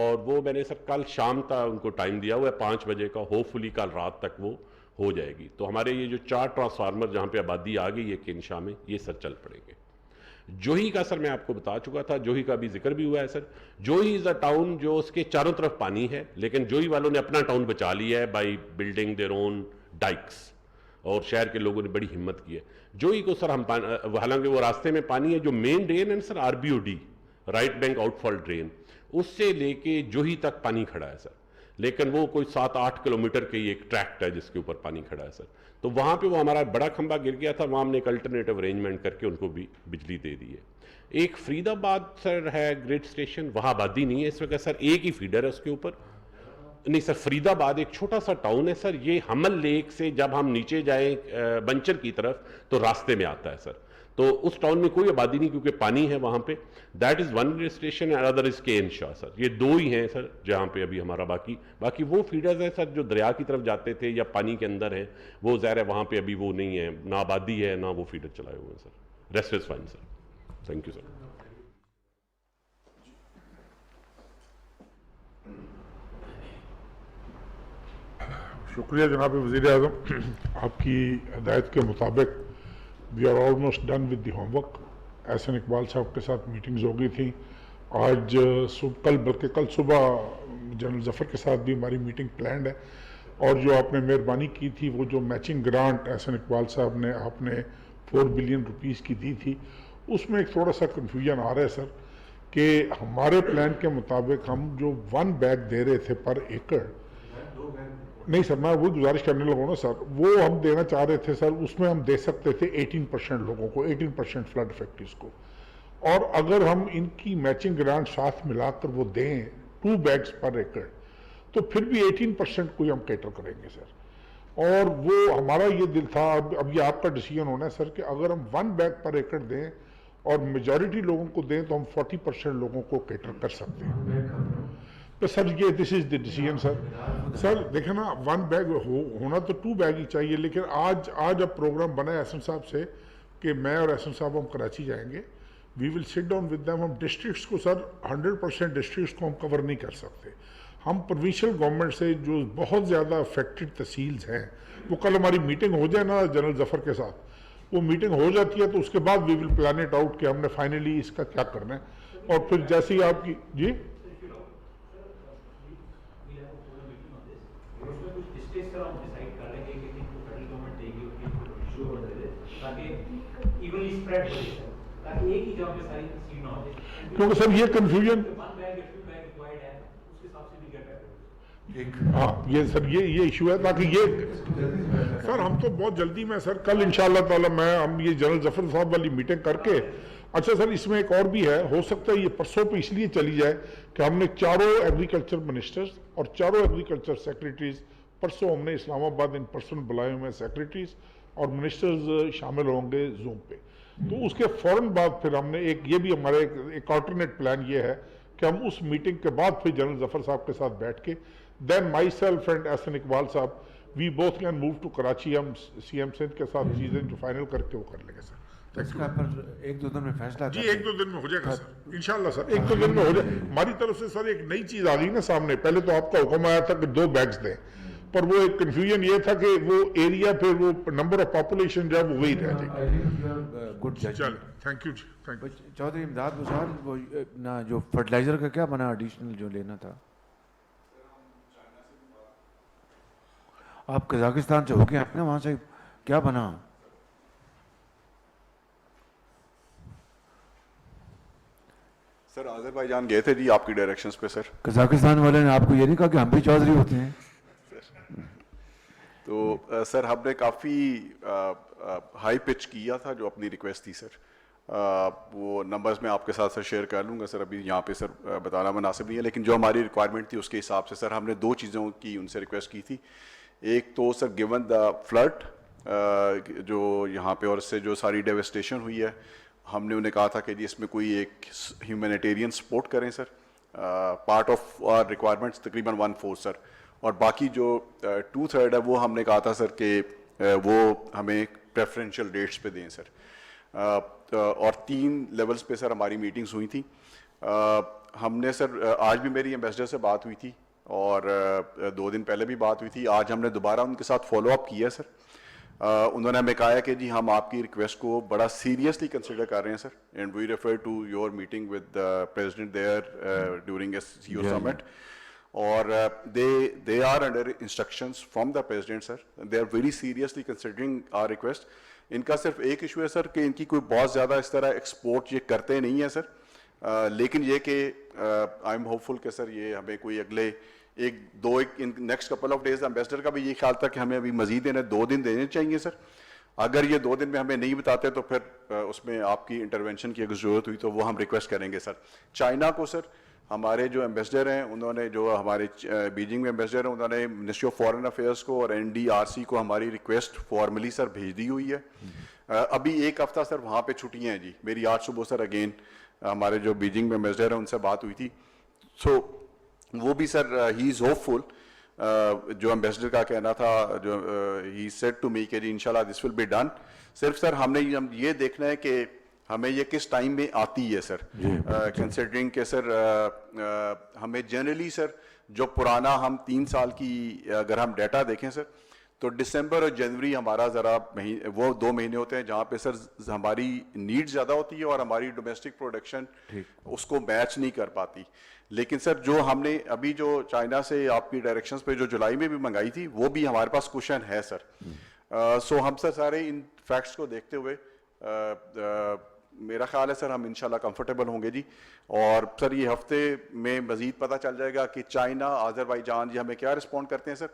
اور وہ میں نے سر کل شام تک ان کو time دیا ہوا ہے 5 بجے کا, ہوپ فلی کل رات تک وہ ہو جائے گی. تو ہمارے یہ جو 4 ٹرانسفارمر جہاں پہ آبادی آ گئی ہے کنشا میں, یہ سر چل پڑیں گے. جوہی کا سر میں آپ کو بتا چکا تھا, جوہی کا بھی ذکر بھی ہوا ہے سر. جوہی از اے ٹاؤن جو اس کے چاروں طرف پانی ہے, لیکن جوہی والوں نے اپنا ٹاؤن بچا لیا ہے بائی بلڈنگ دیئر اون ڈائکس, اور شہر کے لوگوں نے بڑی ہمت کی ہے. جوہی کو سر ہم حالانکہ وہ راستے میں پانی ہے, جو مین ڈرین ہے سر RBOD رائٹ بینک آؤٹ فال ڈرین, اس سے لے کے جوہی تک پانی کھڑا ہے سر, لیکن وہ کوئی 7-8 کلومیٹر کے ایک ٹریکٹ ہے جس کے اوپر پانی کھڑا ہے سر. تو وہاں پہ وہ ہمارا بڑا کھمبا گر گیا تھا, وہاں ہم نے ایک الٹرنیٹو ارینجمنٹ کر کے ان کو بھی بجلی دے دی ہے. ایک فرید آباد سر ہے گریڈ اسٹیشن, وہاں آبادی نہیں ہے اس وقت سر, ایک ہی فیڈر ہے اس کے اوپر. نہیں سر, فرید آباد ایک چھوٹا سا ٹاؤن ہے سر, یہ حمل لیک سے جب ہم نیچے جائیں بنچر کی طرف تو راستے میں آتا ہے سر. تو اس ٹاؤن میں کوئی آبادی نہیں کیونکہ پانی ہے وہاں پہ. That is one station and other is KN-Shah سر. یہ 2 ہی ہیں سر جہاں پہ ابھی ہمارا باقی وہ فیڈرز ہیں سر جو دریا کی طرف جاتے تھے یا پانی کے اندر ہیں, وہ ظاہر ہے وہاں پہ ابھی وہ نہیں ہے, نہ آبادی ہے نہ وہ فیڈر چلائے ہوئے ہیں sir. Rest is fine sir. Thank you sir. شکریہ جناب وزیر اعظم. آپ کی ہدایت کے مطابق we are almost done with the homework. Ahsan Iqbal sahib کے ساتھ میٹنگز ہو گئی تھیں آج کل صبح جنرل ظفر کے ساتھ بھی ہماری میٹنگ پلانڈ ہے. اور جو آپ نے مہربانی کی تھی, وہ جو میچنگ گرانٹ احسن اقبال صاحب نے آپ نے 4 بلین روپیز کی دی تھی, اس میں ایک تھوڑا سا کنفیوژن آ رہا ہے سر کہ ہمارے پلان کے مطابق ہم جو 1 بیگ دے رہے تھے پر ایکڑ, نہیں سر میں وہ گزارش کرنے لگا نا سر, وہ ہم دینا چاہ رہے تھے سر, اس میں ہم دے سکتے تھے 18% لوگوں کو, 18% فلڈ افیکٹیز کو. اور اگر ہم ان کی میچنگ گرانٹ ساتھ ملا کر وہ دیں 2 بیگز پر ایکڑ, تو پھر بھی 18% کو ہم کیٹر کریں گے سر. اور وہ ہمارا یہ دل تھا, اب یہ آپ کا ڈیسیجن ہونا ہے سر, کہ اگر ہم 1 بیگ پر ایکڑ دیں اور میجورٹی لوگوں کو دیں تو ہم 40% لوگوں کو کیٹر کر سکتے ہیں. تو سر یہ دس از دی ڈیسیجن سر. سر دیکھیں نا 1 بیگ ہونا تو 2 بیگ ہی چاہیے, لیکن آج اب پروگرام بنا ہے احسن صاحب سے کہ میں اور احسن صاحب ہم کراچی جائیں گے. وی ول سٹ ڈاؤن ود دیم. ہم ڈسٹرکٹس کو سر 100% ڈسٹرکٹس کو ہم کور نہیں کر سکتے. ہم پروونشل گورنمنٹ سے جو بہت زیادہ افیکٹڈ تحصیلز ہیں, وہ کل ہماری میٹنگ ہو جائے نا جنرل ظفر کے ساتھ, وہ میٹنگ ہو جاتی ہے تو اس کے بعد وی ول پلان اٹ آؤٹ کہ ہم نے فائنلی اس کا کیا کرنا ہے. اور پھر جیسے ہی آپ کی جی کیونکہ سر یہ کنفیوژن, ہاں یہ سر یہ ایشو ہے, تاکہ یہ سر ہم تو بہت جلدی میں سر کل انشاءاللہ تعالی ہم یہ جنرل ظفر صاحب والی میٹنگ کر کے. اچھا سر اس میں ایک اور بھی ہے, ہو سکتا ہے یہ پرسوں پہ اس لیے چلی جائے کہ ہم نے 4 ایگریکلچر منسٹرز اور 4 ایگریکلچر سیکریٹریز پرسوں ہم نے اسلام آباد ان پرسن بلائے ہوئے سیکریٹریز اور منسٹرز شامل ہوں گے زوم پہ. تو اس کے فوراً بعد پھر ہم نے یہ بھی ہمارا ایک آلٹرنیٹ پلان یہ ہے کہ ہم اس میٹنگ کے بعد پھر جنرل ظفر صاحب کے ساتھ بیٹھ کے then myself and Ahsan Iqbal صاحب we both can move to Karachi. ہم CM سندھ کے ساتھ چیزیں جو فائنل کر کے وہ کر لیں گے سر. اس کا پر 1-2 دن میں فیصلہ جی 1-2 دن میں ہو جائے گا سر انشاءاللہ سر. 1-2 دن میں ہو جائے. ہماری طرف سے سر ایک نئی چیز آ گئی نا سامنے. پہلے تو آپ کا حکم آیا تھا کہ 2 بیگز دیں, پر وہ ایک کنفیوژن یہ تھا کہ وہ ایریا پھر وہ نمبر آف پاپولیشن جو ہے وہ وہی رہ جائے گی. چل تھینک یو جی. چودھری امداد بزار وہ نا جو فرٹیلائزر کا کیا بنا ایڈیشنل جو لینا تھا, آپ قزاقستان سے ہو کے آپ نے وہاں سے کیا بنا؟ سر آذربائیجان گئے تھے جی آپ کی ڈائریکشنز پہ سر. قزاقستان والے نے آپ کو یہ نہیں کہا کہ ہم بھی چودھری ہوتے ہیں؟ تو سر ہم نے کافی ہائی پچ کیا تھا جو اپنی ریکویسٹ تھی سر. وہ نمبرز میں آپ کے ساتھ سر شیئر کر لوں گا سر, ابھی یہاں پہ سر بتانا مناسب نہیں ہے, لیکن جو ہماری ریکوائرمنٹ تھی اس کے حساب سے سر ہم نے 2 چیزوں کی ان سے ریکویسٹ کی تھی. ایک تو سر گیون دا فلڈ جو یہاں پہ اور اس سے جو ساری ڈیوسٹیشن ہوئی ہے, ہم نے انہیں کہا تھا کہ جی اس میں کوئی ایک ہیومینیٹیرین سپورٹ کریں سر. پارٹ آف آر ریکوائرمنٹس تقریباً 1/4 سر, اور باقی جو 2/3 ہے وہ ہم نے کہا تھا سر کہ وہ ہمیں پریفرینشیل ریٹس پہ دیں سر. اور 3 لیولز پہ سر ہماری میٹنگز ہوئی تھیں. ہم نے سر آج بھی میری ایمبیسڈر سے بات ہوئی تھی اور 2 دن پہلے بھی بات ہوئی تھی. آج ہم نے دوبارہ ان کے ساتھ فالو اپ کیا سر. انہوں نے ہمیں کہا ہے کہ جی ہم آپ کی ریکویسٹ کو بڑا سیریسلی کنسیڈر کر رہے ہیں sir, and we refer to your meeting with president there during SCO summit. اور they are under instructions from the president sir. They are very seriously considering our request. ان کا صرف ایک issue ہے سر کہ ان کی کوئی بہت زیادہ اس طرح ایکسپورٹ یہ کرتے نہیں ہیں سر, لیکن یہ کہ آئی ایم ہوپ فل کہ سر یہ ہمیں کوئی اگلے next couple of days ambassador کا بھی یہ خیال تھا کہ ہمیں ابھی مزید 2 دن دینے چاہیے سر. اگر یہ 2 دن میں ہمیں نہیں بتاتے تو پھر اس میں آپ کی انٹرونشن کی اگر ضرورت ہوئی تو وہ ہم ریکویسٹ کریں گے سر. چائنا کو سر ہمارے جو ایمبیسڈر ہیں انہوں نے, جو ہمارے بیجنگ میں ایمبیسڈر ہیں, انہوں نے منسٹری آف فارن افیئرس کو اور NDRC کو ہماری ریکویسٹ فارملی سر بھیج دی ہوئی ہے. ابھی 1 ہفتہ سر وہاں پہ چھٹیاں ہیں جی. میری آج صبح سر اگین ہمارے جو بیجنگ میں ایمبیسڈر ہیں ان سے بات ہوئی تھی, سو وہ بھی سر ہی از ہوپ فل. جو ایمبیسڈر کا کہنا تھا, جو ہی سیڈ ٹو می کہ جی انشاءاللہ دس ول بی ڈن. صرف سر ہم نے یہ دیکھنا ہے کہ ہمیں یہ کس ٹائم میں آتی ہے سر, کنسیڈرنگ کہ سر ہمیں جنرلی سر جو پرانا ہم 3 سال کی اگر ہم ڈیٹا دیکھیں سر تو دسمبر اور جنوری ہمارا ذرا وہ 2 مہینے ہوتے ہیں جہاں پہ سر ہماری نیڈ زیادہ ہوتی ہے اور ہماری ڈومیسٹک پروڈکشن اس کو میچ نہیں کر پاتی. لیکن سر جو ہم نے ابھی جو چائنا سے آپ کی ڈائریکشنز پہ جو جولائی میں بھی منگائی تھی وہ بھی ہمارے پاس کوشن ہے سر. سو ہم سر سارے ان فیکٹس کو دیکھتے ہوئے میرا خیال ہے سر ہم انشاءاللہ کمفرٹیبل ہوں گے جی. اور سر یہ ہفتے میں مزید پتہ چل جائے گا کہ چائنا, آذربائیجان جی ہمیں کیا رسپونڈ کرتے ہیں سر.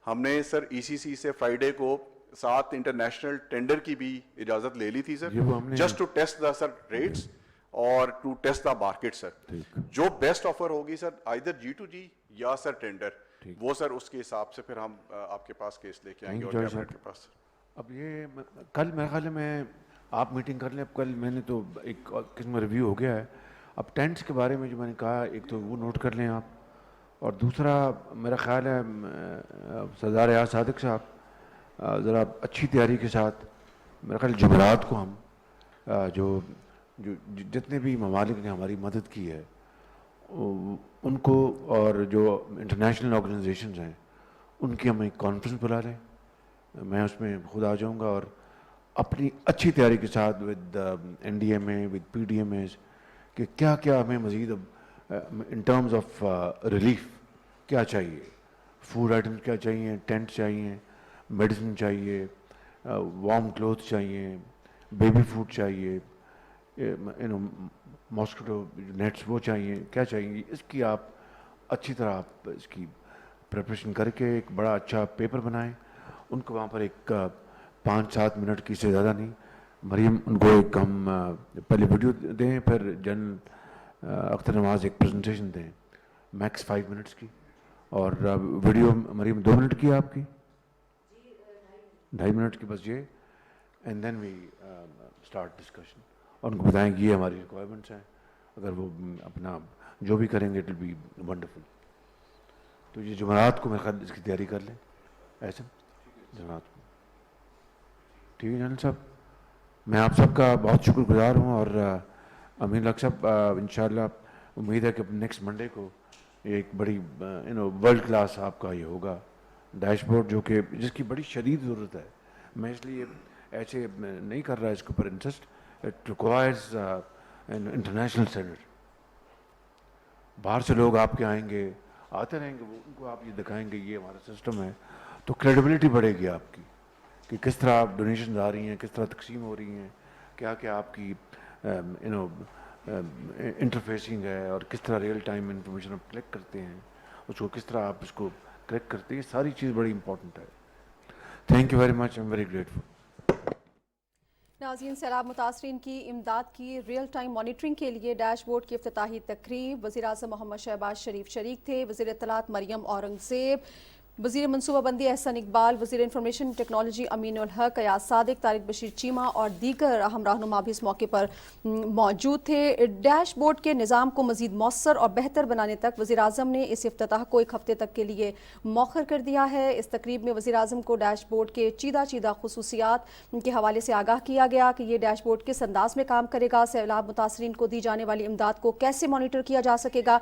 ہم نے سر ECC سے فرائیڈے کو 7 انٹرنیشنل ٹینڈر کی بھی اجازت لے لی تھی sir, just to test the sir rates اور to test the market sir. جو بیسٹ آفر ہوگی سر آئیدر G2G یا سر ٹینڈر, وہ سر اس کے حساب سے پھر ہم آپ کے پاس کیس لے کے آئیں گے اور کیبنٹ کے پاس. اب یہ کل میرے خیال میں آپ میٹنگ کر لیں. اب کل میں نے تو ایک قسم کا ریویو ہو گیا ہے. اب ٹینٹس کے بارے میں جو میں نے کہا, ایک تو وہ نوٹ کر لیں آپ, اور دوسرا میرا خیال ہے سردار ریاض صادق صاحب ذرا اچھی تیاری کے ساتھ میرا خیال جمعرات کو ہم جو جتنے بھی ممالک نے ہماری مدد کی ہے ان کو, اور جو انٹرنیشنل آرگنائزیشنز ہیں ان کی ہم ایک کانفرنس بلا لیں. میں اس میں خود آ جاؤں گا اور اپنی اچھی تیاری کے ساتھ ود NDMA ود PDMAs کہ کیا کیا ہمیں مزید ان ٹرمز آف ریلیف کیا چاہیے. فوڈ آئٹمس کیا چاہیے, ٹینٹ چاہیے, میڈیسن چاہیے, وارم کلوتھ چاہیے, بیبی فوڈ چاہیے, ماسکیٹو نیٹس وہ چاہیے, کیا چاہیے. اس کی آپ اچھی طرح آپ اس کی پریپریشن کر کے ایک بڑا اچھا پیپر بنائیں. ان کو وہاں پر ایک 5-7 منٹ کی سے زیادہ نہیں, مریم ان کو ایک ہم پہلے ویڈیو دیں, پھر جنرل اختر نواز ایک پریزنٹیشن دیں میکس 5 منٹس کی, اور ویڈیو مریم 2 منٹ کی آپ کی, 2.5 منٹ کی بس یہ, and then we start discussion. اور ان کو بتائیں کہ یہ ہماری ریکوائرمنٹس ہیں, اگر وہ اپنا جو بھی کریں گے اٹ ول بی ونڈرفل. تو یہ جمعرات کو میرے خیال اس کی تیاری کر لیں. ایسا جمعرات کو ٹھیک ہے جنرل صاحب. میں آپ سب کا بہت شکر گزار ہوں, اور امین لک صاحب انشاءاللہ امید ہے کہ نیکسٹ منڈے کو ایک بڑی ورلڈ کلاس آپ کا یہ ہوگا ڈیش بورڈ, جو کہ جس کی بڑی شدید ضرورت ہے. میں اس لیے ایسے نہیں کر رہا اس کے اوپر interest. It requires an international standard. باہر سے لوگ آپ کے آئیں گے, آتے رہیں گے, وہ ان کو آپ یہ دکھائیں گے یہ ہمارا سسٹم ہے, تو کریڈیبلٹی بڑھے گی آپ کی کہ کس طرح آپ ڈونیشنز آ رہی ہیں, کس طرح تقسیم ہو رہی ہیں, کیا کیا آپ کی انٹرفیسنگ ہے, اور کس طرح ریئل ٹائم انفارمیشن آپ کلیکٹ کرتے ہیں, اس کو کس طرح آپ اس کو کریکٹ کرتے ہیں. یہ ساری چیز بڑی امپورٹنٹ ہے. Thank you very much, I am very grateful. ناظرین, سیلاب متاثرین کی امداد کی ریئل ٹائم مانیٹرنگ کے لیے ڈیش بورڈ کی افتتاحی تقریب وزیر اعظم محمد شہباز شریف شریک تھے. وزیر اطلاعات مریم اورنگزیب, وزیر منصوبہ بندی احسن اقبال، وزیر انفارمیشن ٹیکنالوجی امین الحق، ایاز صادق، طارق بشیر چیمہ اور دیگر اہم رہنما بھی اس موقع پر موجود تھے۔ ڈیش بورڈ کے نظام کو مزید مؤثر اور بہتر بنانے تک وزیر اعظم نے اس افتتاح کو 1 ہفتے تک کے لیے مؤخر کر دیا ہے۔ اس تقریب میں وزیر اعظم کو ڈیش بورڈ کے چیدہ خصوصیات کے حوالے سے آگاہ کیا گیا کہ یہ ڈیش بورڈ کس انداز میں کام کرے گا، سیلاب متاثرین کو دی جانے والی امداد کو کیسے مانیٹر کیا جا سکے گا